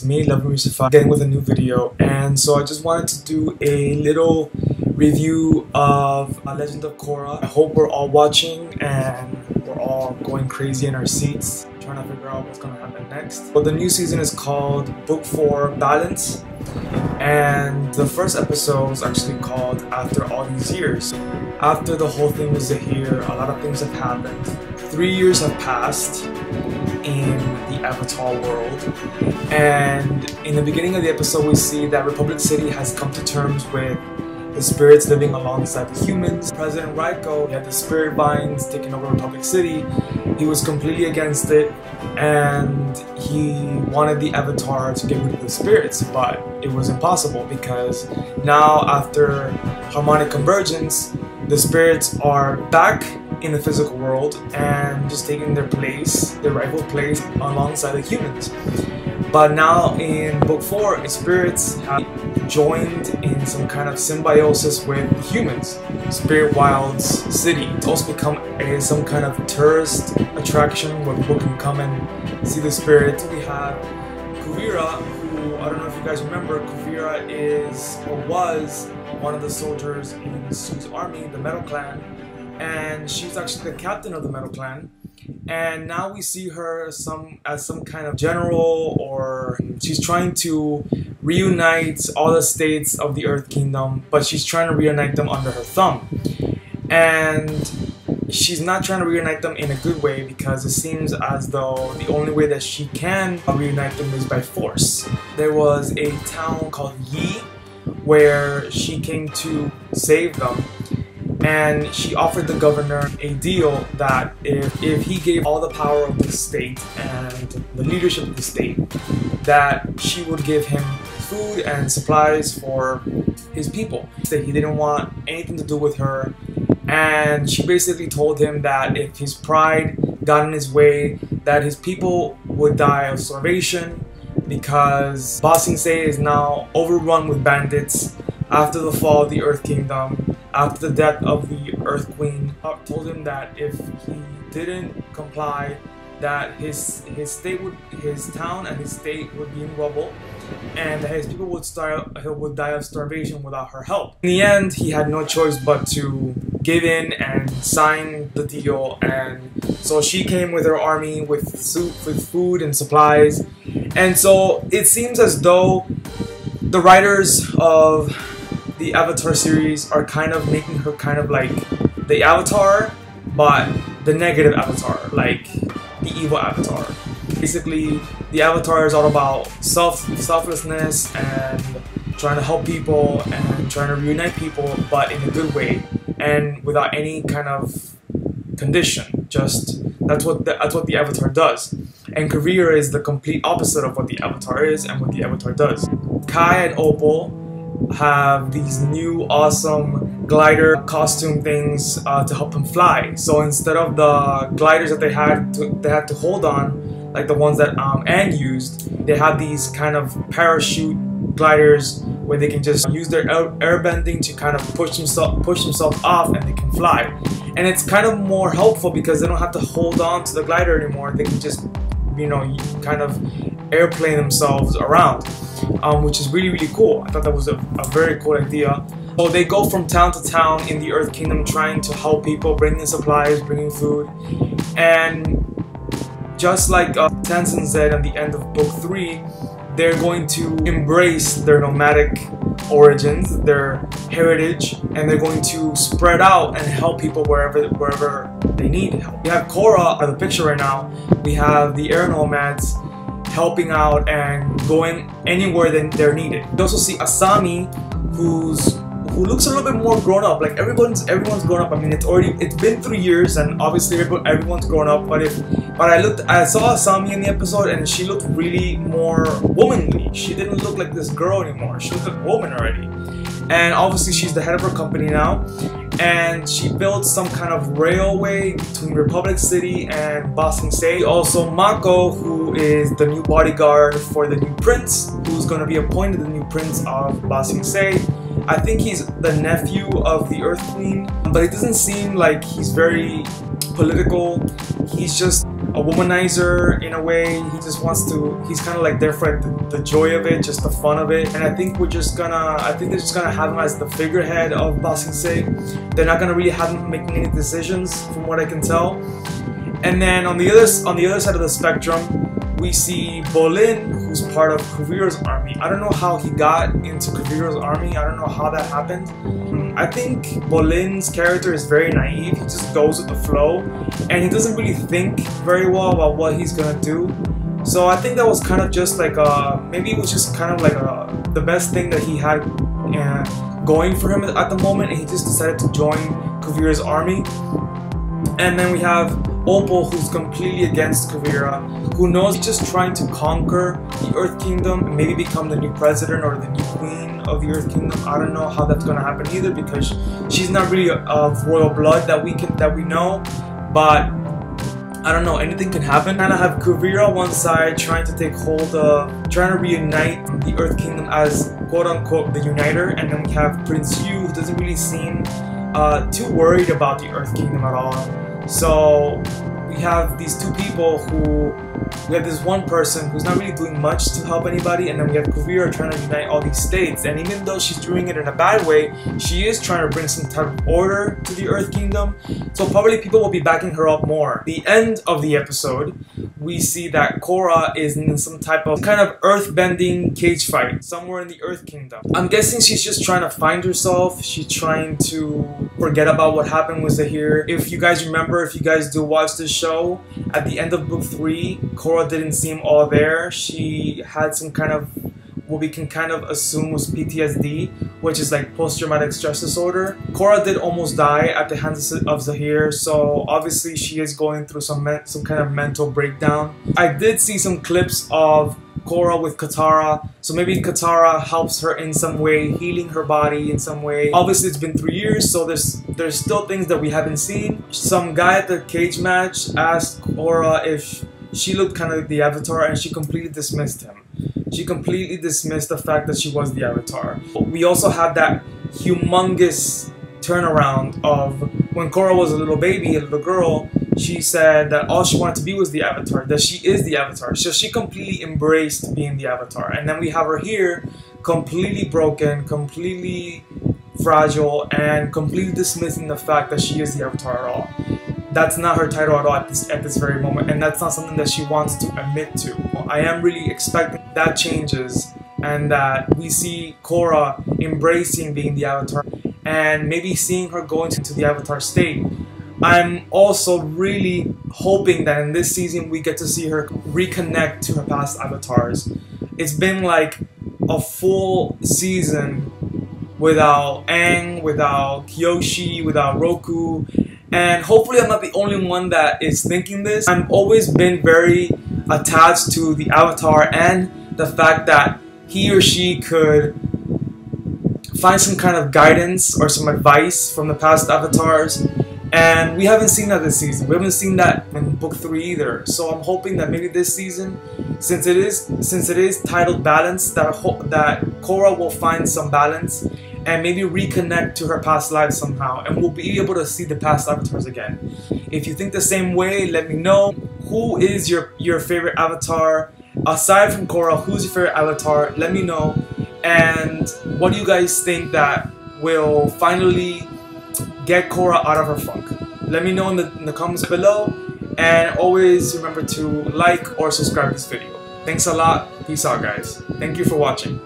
me, Love Mustafa, again with a new video. And so I just wanted to do a little review of Legend of Korra. I hope we're all watching and we're all going crazy in our seats, trying to figure out what's going to happen next. Well, the new season is called Book 4 Balance, and the first episode was actually called After All These Years. After the whole thing was here, a lot of things have happened. 3 years have passed in the Avatar world, and in the beginning of the episode we see that Republic City has come to terms with the spirits living alongside the humans. President Raiko had the spirit vines taking over Republic City. He was completely against it, and he wanted the Avatar to get rid of the spirits, but it was impossible because now, after harmonic convergence, the spirits are back in the physical world and just taking their place, their rightful place alongside the humans. But now in Book 4, spirits have joined in some kind of symbiosis with humans. Spirit Wild's city. It's also become some kind of tourist attraction where people can come and see the spirits. We have Kuvira, who, I don't know if you guys remember, Kuvira is or was one of the soldiers in Su's army, the Metal Clan, and she's actually the captain of the Metal Clan. And now we see her as some kind of general, or she's trying to reunite all the states of the Earth Kingdom, but she's trying to reunite them under her thumb. And she's not trying to reunite them in a good way, because it seems as though the only way that she can reunite them is by force. There was a town called Yi where she came to save them, and she offered the governor a deal that if he gave all the power of the state and the leadership of the state, that she would give him food and supplies for his people. That he didn't want anything to do with her, and she basically told him that if his pride got in his way, that his people would die of starvation, because Ba Sing Se is now overrun with bandits after the fall of the Earth Kingdom, after the death of the Earth Queen. Told him that if he didn't comply, that his town and his state would be in rubble, and that his people would die of starvation without her help. In the end, he had no choice but to give in and sign the deal, and so she came with her army with food and supplies. And so it seems as though the writers of the Avatar series are kind of making her kind of like the Avatar, but the negative Avatar, like the evil Avatar. Basically, the Avatar is all about selflessness and trying to help people and trying to reunite people, but in a good way and without any kind of condition. Just that's what the Avatar does. And Kuvira is the complete opposite of what the Avatar is and what the Avatar does. Kai and Opal have these new awesome glider costume things to help them fly. So instead of the gliders that they had to hold on, like the ones that Aang used, they have these kind of parachute gliders where they can just use their air bending to kind of push themselves off, and they can fly. And it's kind of more helpful because they don't have to hold on to the glider anymore. They can just, you know, kind of airplane themselves around, which is really, really cool. I thought that was a very cool idea. So they go from town to town in the Earth Kingdom trying to help people, bringing supplies, bringing food. And just like Tenzin said at the end of Book 3, they're going to embrace their nomadic origins, their heritage, and they're going to spread out and help people wherever they need help. We have Korra in the picture right now. We have the air nomads helping out and going anywhere they're needed. We also see Asami, who looks a little bit more grown up. Like everyone's grown up. I mean, it's been 3 years, and obviously everyone's grown up. But I saw Asami in the episode, and she looked really more womanly. She didn't look like this girl anymore. She looked like a woman already. And obviously she's the head of her company now, and she built some kind of railway between Republic City and Ba Sing Se. Also Mako, who is the new bodyguard for the new prince, who's going to be appointed the new prince of Ba Sing Se. I think he's the nephew of the Earth Queen, but it doesn't seem like he's very political. He's just a womanizer in a way. He just wants to, he's kind of like there for the joy of it, just the fun of it. And I think they're just gonna have him as the figurehead of Ba Sing Se. They're not gonna really have him making any decisions, from what I can tell. And then on the other side of the spectrum, we see Bolin, who's part of Kuvira's army. I don't know how he got into Kuvira's army. I don't know how that happened. I think Bolin's character is very naive. He just goes with the flow, and he doesn't really think very well about what he's gonna do. So I think that was kind of just like maybe it was just kind of like the best thing that he had going for him at the moment, and he just decided to join Kuvira's army. And then we have Opal, who's completely against Kuvira, who knows he's just trying to conquer the Earth Kingdom and maybe become the new president or the new queen of the Earth Kingdom. I don't know how that's gonna happen either, because she's not really of royal blood that we know, but I don't know, anything can happen. And I have Kuvira on one side trying to take hold of, trying to reunite the Earth Kingdom as quote-unquote the uniter, and then we have Prince Yu, who doesn't really seem too worried about the Earth Kingdom at all. So we have these two people we have this one person who's not really doing much to help anybody, and then we have Kuvira trying to unite all these states. And even though she's doing it in a bad way, she is trying to bring some type of order to the Earth Kingdom. So probably people will be backing her up more. The end of the episode, we see that Korra is in some type of kind of earth-bending cage fight somewhere in the Earth Kingdom. I'm guessing she's just trying to find herself. She's trying to forget about what happened with Zahir. If you guys remember, if you guys do watch this show, at the end of book 3, Korra didn't seem all there. She had some kind of, what we can kind of assume was PTSD, which is like post-traumatic stress disorder. Korra did almost die at the hands of Zahir, so obviously she is going through some kind of mental breakdown. I did see some clips of Korra with Katara, so maybe Katara helps her in some way, healing her body in some way. Obviously it's been 3 years, so there's still things that we haven't seen. Some guy at the cage match asked Korra if she looked kind of like the Avatar, and she completely dismissed him. She completely dismissed the fact that she was the Avatar. We also have that humongous turnaround of when Korra was a little baby, a little girl, she said that all she wanted to be was the Avatar, that she is the Avatar. So she completely embraced being the Avatar. And then we have her here, completely broken, completely fragile, and completely dismissing the fact that she is the Avatar at all. That's not her title at all at this very moment, and that's not something that she wants to admit to. I am really expecting that changes, and that we see Korra embracing being the Avatar, and maybe seeing her going into the Avatar state. I'm also really hoping that in this season we get to see her reconnect to her past avatars. It's been like a full season without Aang, without Kyoshi, without Roku, and hopefully I'm not the only one that is thinking this. I've always been very attached to the Avatar and the fact that he or she could find some kind of guidance or some advice from the past avatars, and we haven't seen that this season. We haven't seen that in book 3 either. So I'm hoping that maybe this season, since it is titled Balance, that Korra will find some balance and maybe reconnect to her past lives somehow, and we'll be able to see the past avatars again. If you think the same way, let me know. Who is your favorite avatar? Aside from Korra, who's your favorite avatar? Let me know. And what do you guys think that will finally get Korra out of her funk? Let me know in the comments below, and always remember to like or subscribe to this video. Thanks a lot. Peace out, guys. Thank you for watching.